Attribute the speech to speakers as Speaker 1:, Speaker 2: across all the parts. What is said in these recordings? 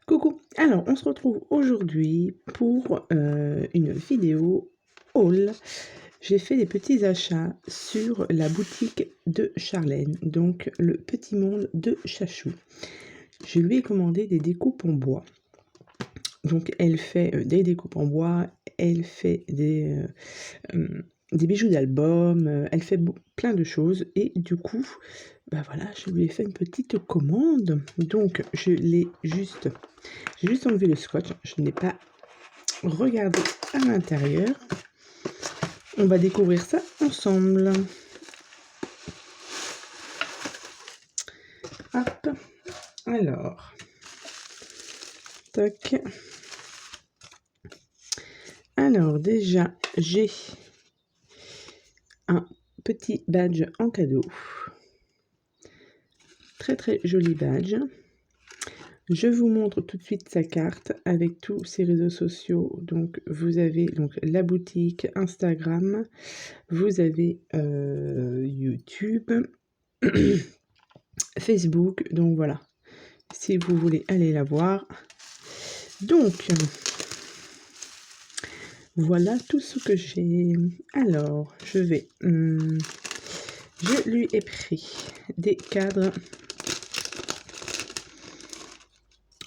Speaker 1: Coucou, alors on se retrouve aujourd'hui pour une vidéo haul. J'ai fait des petits achats sur la boutique de Charlène, donc le petit monde de Chachou. Je lui ai commandé des découpes en bois. Donc elle fait des découpes en bois, elle fait des bijoux d'album, elle fait plein de choses et du coup, bah voilà, je lui ai fait une petite commande. Donc j'ai juste enlevé le scotch, je n'ai pas regardé à l'intérieur. On va découvrir ça ensemble. Hop, alors, tac. Alors déjà, j'ai un petit badge en cadeau. Très très joli badge. Je vous montre tout de suite sa carte avec tous ses réseaux sociaux. Donc vous avez donc la boutique, Instagram, vous avez YouTube, Facebook. Donc voilà, si vous voulez aller la voir. Donc voilà tout ce que j'ai. Alors je lui ai pris des cadres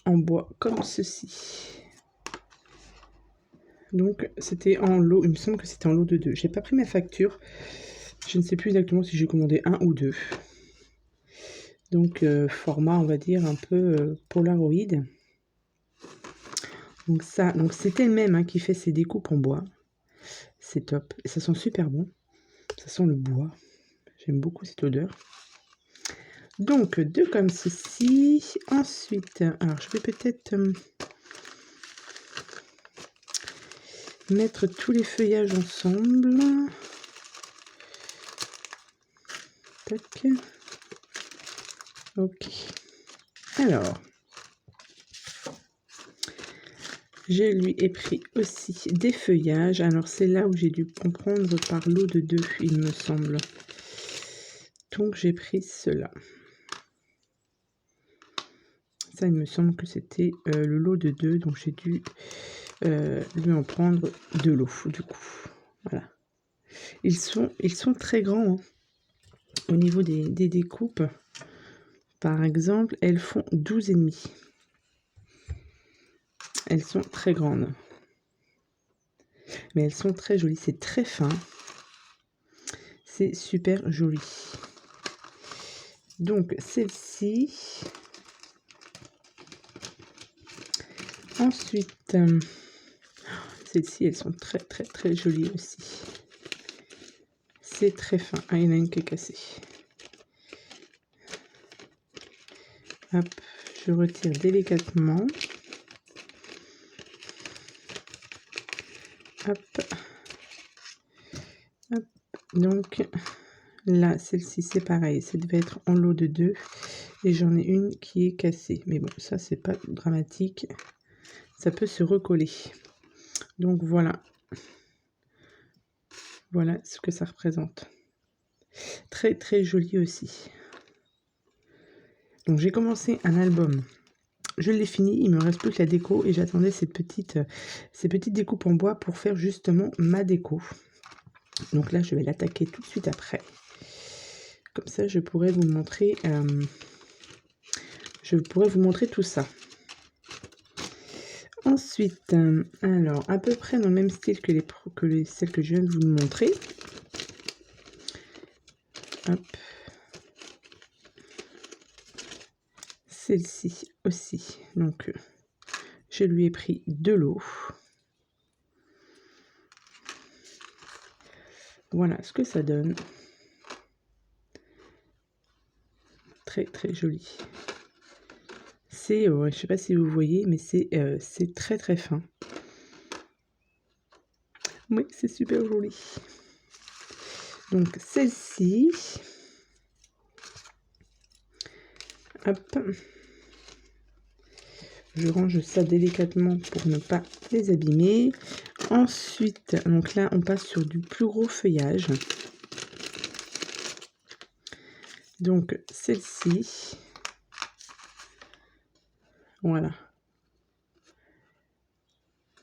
Speaker 1: en bois comme ceci. Donc c'était en lot, il me semble que c'était en lot de 2. J'ai pas pris ma facture. Je ne sais plus exactement si j'ai commandé 1 ou 2. Donc format, on va dire, un peu Polaroid. Donc ça, donc c'est elle-même hein, qui fait ses découpes en bois. C'est top. Et ça sent super bon. Ça sent le bois. J'aime beaucoup cette odeur. Donc 2 comme ceci. Ensuite, alors je vais peut-être mettre tous les feuillages ensemble. Tac. Ok. Alors, je lui ai pris aussi des feuillages. Alors, c'est là où j'ai dû comprendre par lot de 2, il me semble. Donc, j'ai pris cela. Ça, il me semble que c'était le lot de 2. Donc, j'ai dû lui en prendre 2 lots, du coup. Voilà. Ils sont très grands. Hein. Au niveau des découpes, par exemple, elles font 12,5. Elles sont très grandes. Mais elles sont très jolies. C'est très fin. C'est super joli. Donc, celle-ci. Ensuite, celles-ci, elles sont très, très, très jolies aussi. C'est très fin. Ah, il y en a une qui est cassée. Hop, je retire délicatement. Hop. Hop. Donc, là, celle-ci, c'est pareil. Ça devait être en lot de 2. Et j'en ai une qui est cassée. Mais bon, ça, c'est pas dramatique. Ça peut se recoller. Donc, voilà. Voilà ce que ça représente. Très, très joli aussi. Donc, j'ai commencé un album. Je l'ai fini, il me reste plus que la déco et j'attendais ces petites découpes en bois pour faire justement ma déco. Donc là, je vais l'attaquer tout de suite après. Comme ça, je pourrais vous montrer, tout ça. Ensuite, alors, à peu près dans le même style que celles que je viens de vous montrer. Hop. Celle-ci aussi. Donc, je lui ai pris 2 lots. Voilà ce que ça donne. Très, très joli. C'est, je ne sais pas si vous voyez, mais c'est très, très fin. Oui, c'est super joli. Donc, celle-ci. Hop. Je range ça délicatement pour ne pas les abîmer. Ensuite, donc là, on passe sur du plus gros feuillage. Donc, celle-ci. Voilà.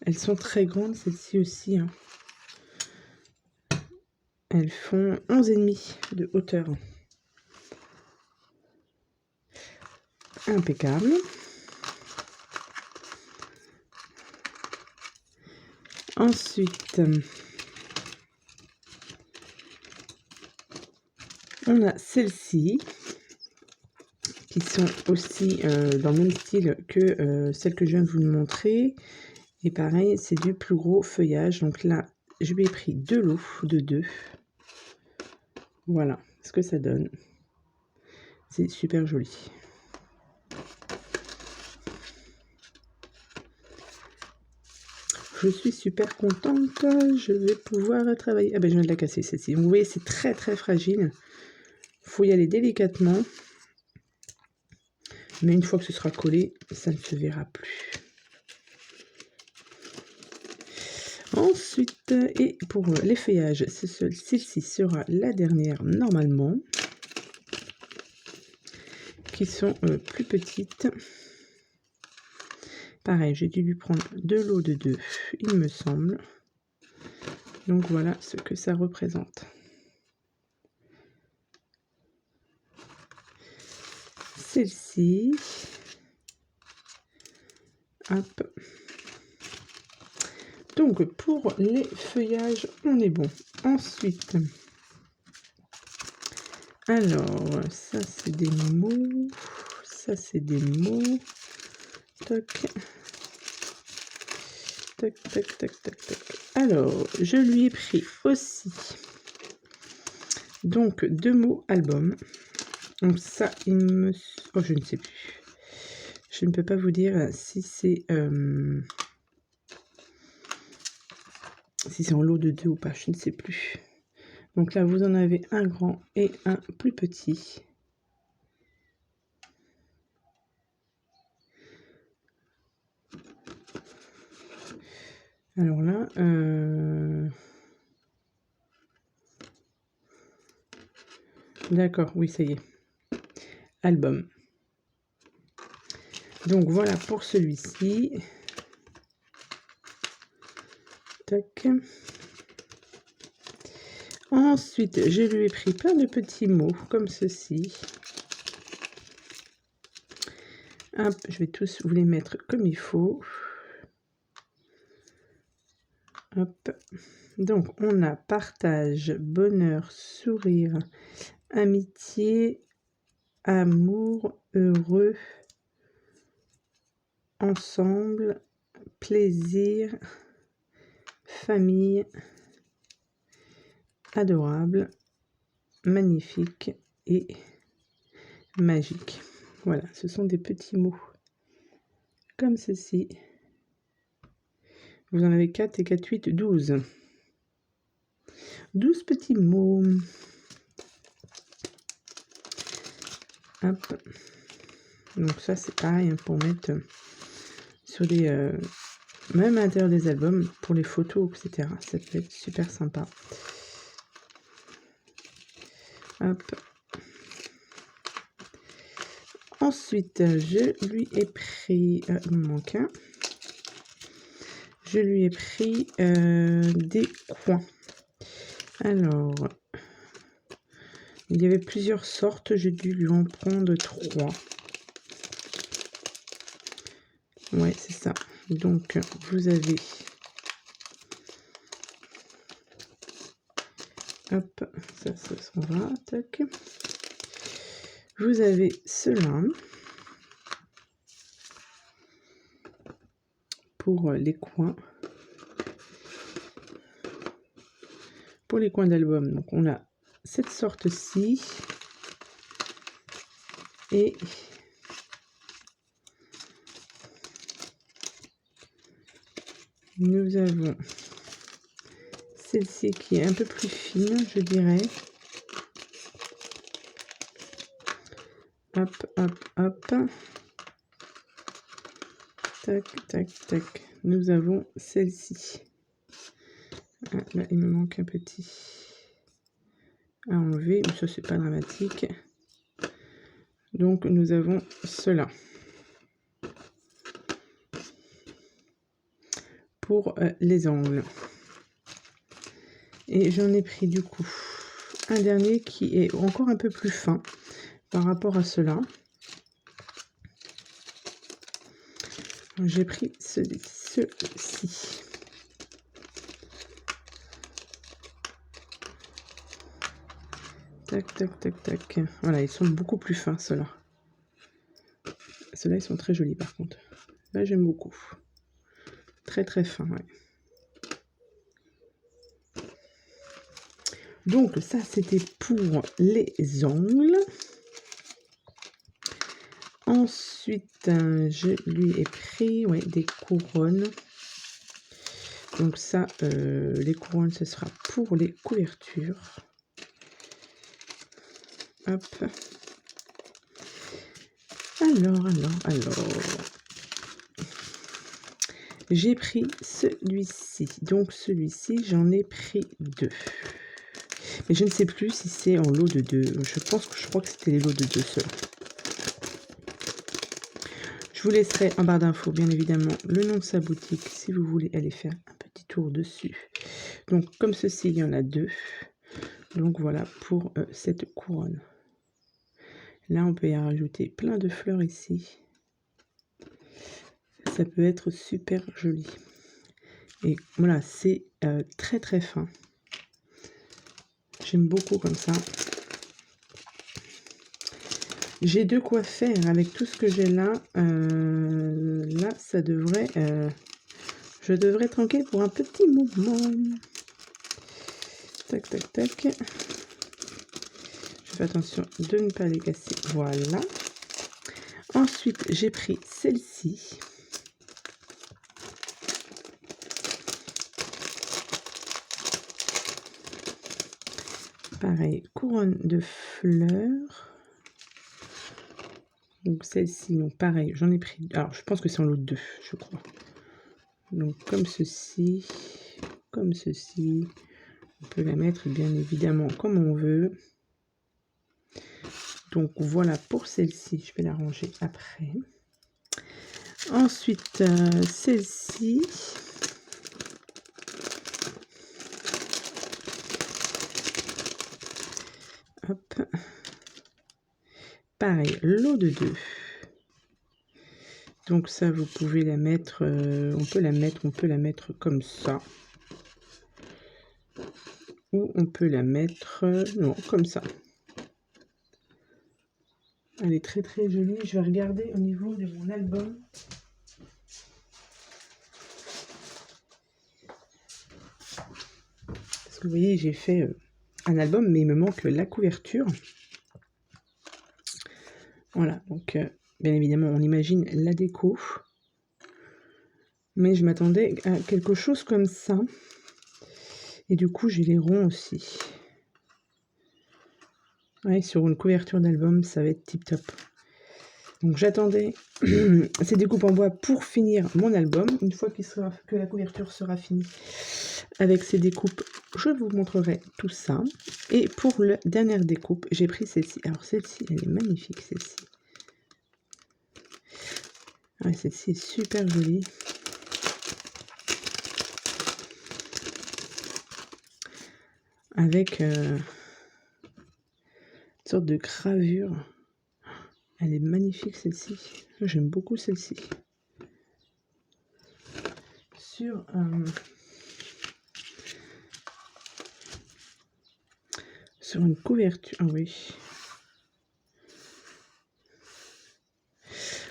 Speaker 1: Elles sont très grandes, celles-ci aussi, hein. Elles font 11,5 de hauteur. Impeccable. Ensuite, on a celles-ci qui sont aussi dans le même style que celle que je viens de vous montrer. Et pareil, c'est du plus gros feuillage. Donc là, je lui ai pris 2 lots de 2. Voilà ce que ça donne. C'est super joli. Je suis super contente. Je vais pouvoir travailler. Ah ben, je viens de la casser celle-ci. Vous voyez, c'est très très fragile. Il faut y aller délicatement. Mais une fois que ce sera collé, ça ne se verra plus. Ensuite, et pour les feuillages, celle-ci sera la dernière normalement. Qui sont plus petites. Pareil, j'ai dû lui prendre 2 lots de 2, il me semble. Donc voilà ce que ça représente. Celle-ci. Hop. Donc pour les feuillages, on est bon. Ensuite, alors, ça c'est des mots. Ça c'est des mots. Toc. Tac, tac, tac, tac, tac. Alors, je lui ai pris aussi donc 2 mots album. Donc ça, il me... Oh, je ne sais plus. Je ne peux pas vous dire si c'est en lot de 2 ou pas. Je ne sais plus. Donc là, vous en avez un grand et un plus petit. Alors là, d'accord, oui, ça y est. Album. Donc voilà pour celui-ci. Tac. Ensuite, je lui ai pris plein de petits mots comme ceci. Hop, je vais tous vous les mettre comme il faut. Hop. Donc, on a partage, bonheur, sourire, amitié, amour, heureux, ensemble, plaisir, famille, adorable, magnifique et magique. Voilà, ce sont des petits mots comme ceci. Vous en avez 4 et 4, 8, 12. 12 petits mots. Hop. Donc ça, c'est pareil hein, pour mettre sur des... même à l'intérieur des albums, pour les photos, etc. Ça peut être super sympa. Hop. Ensuite, je lui ai pris... il me manque un. Je lui ai pris des coins. Alors, il y avait plusieurs sortes. J'ai dû lui en prendre 3. Ouais, c'est ça. Donc, vous avez... Hop, ça s'en va. Tac. Vous avez cela. Pour les coins. Pour les coins d'album, donc on a cette sorte-ci. Et nous avons celle-ci qui est un peu plus fine, je dirais. Hop, hop, hop. Tac, tac, tac. Nous avons celle-ci. Ah, là, il me manque un petit à enlever, mais ça, c'est pas dramatique. Donc, nous avons cela. pour les ongles. Et j'en ai pris du coup un dernier qui est encore un peu plus fin par rapport à cela. J'ai pris ceci. Tac, tac, tac, tac. Voilà, ils sont beaucoup plus fins, ceux-là. Ceux-là, ils sont très jolis, par contre. Là, j'aime beaucoup. Très, très fin, ouais. Donc, ça, c'était pour les ongles. Ensuite, je lui ai pris des couronnes. Donc ça, les couronnes, ce sera pour les couvertures. Hop. Alors. J'ai pris celui-ci. Donc celui-ci, j'en ai pris 2. Mais je ne sais plus si c'est en lot de 2. Je crois que c'était les lots de 2 seuls. Je vous laisserai en barre d'infos, bien évidemment, le nom de sa boutique si vous voulez aller faire un petit tour dessus. Donc comme ceci, il y en a 2. Donc voilà pour cette couronne. Là, on peut y rajouter plein de fleurs ici. Ça peut être super joli. Et voilà, c'est très très fin. J'aime beaucoup comme ça. J'ai de quoi faire avec tout ce que j'ai là. Là, ça devrait... je devrais tranquille pour un petit mouvement. Tac, tac, tac. Je fais attention de ne pas les casser. Voilà. Ensuite, j'ai pris celle-ci. Pareil, couronne de fleurs. Donc celle-ci, donc pareil, j'en ai pris... Alors, je pense que c'est en lot 2, je crois. Donc comme ceci, comme ceci. On peut la mettre bien évidemment comme on veut. Donc voilà pour celle-ci, je vais la ranger après. Ensuite, celle-ci. Hop. Pareil, lot de 2. Donc ça, vous pouvez la mettre, on peut la mettre comme ça. Ou on peut la mettre, non, comme ça. Elle est très très jolie. Je vais regarder au niveau de mon album. Parce que vous voyez, j'ai fait un album, mais il me manque la couverture. Voilà, donc bien évidemment, on imagine la déco. Mais je m'attendais à quelque chose comme ça. Et du coup, j'ai les ronds aussi. Ouais, sur une couverture d'album, ça va être tip top. Donc j'attendais ces découpes en bois pour finir mon album. Une fois que la couverture sera finie avec ces découpes, je vous montrerai tout ça. Et pour la dernière découpe, j'ai pris celle-ci. Alors celle-ci, elle est magnifique, celle-ci. Ouais, celle-ci est super jolie. Avec une sorte de gravure. Elle est magnifique celle-ci. J'aime beaucoup celle-ci. Sur une couverture. Ah oui.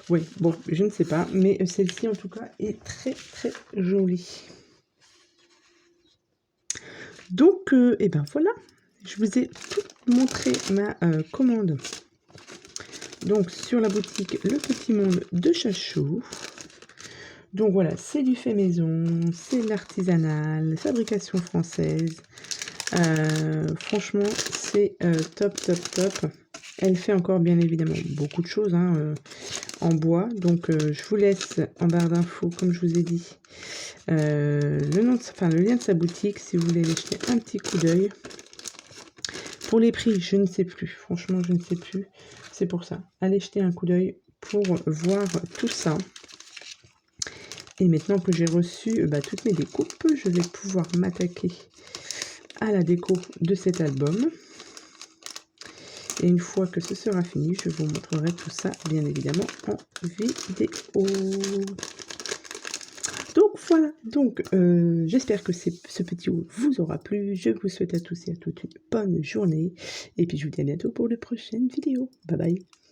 Speaker 1: Oui, bon, je ne sais pas. Mais celle-ci, en tout cas, est très, très jolie. Donc, et ben voilà. Je vous ai tout montré ma commande. Donc, sur la boutique Le Petit Monde de Chachou. Donc voilà, c'est du fait maison, c'est de l'artisanal, fabrication française. Franchement, c'est top, top, top. Elle fait encore bien évidemment beaucoup de choses en bois. Donc je vous laisse en barre d'infos, comme je vous ai dit, le lien de sa boutique si vous voulez aller jeter un petit coup d'œil. Pour les prix, je ne sais plus. Franchement, je ne sais plus. C'est pour ça. Allez jeter un coup d'œil pour voir tout ça. Et maintenant que j'ai reçu toutes mes découpes, je vais pouvoir m'attaquer à la déco de cet album. Et une fois que ce sera fini, je vous montrerai tout ça, bien évidemment, en vidéo. Donc voilà, j'espère que ce petit haul vous aura plu. Je vous souhaite à tous et à toutes une bonne journée. Et puis je vous dis à bientôt pour de prochaines vidéos. Bye bye.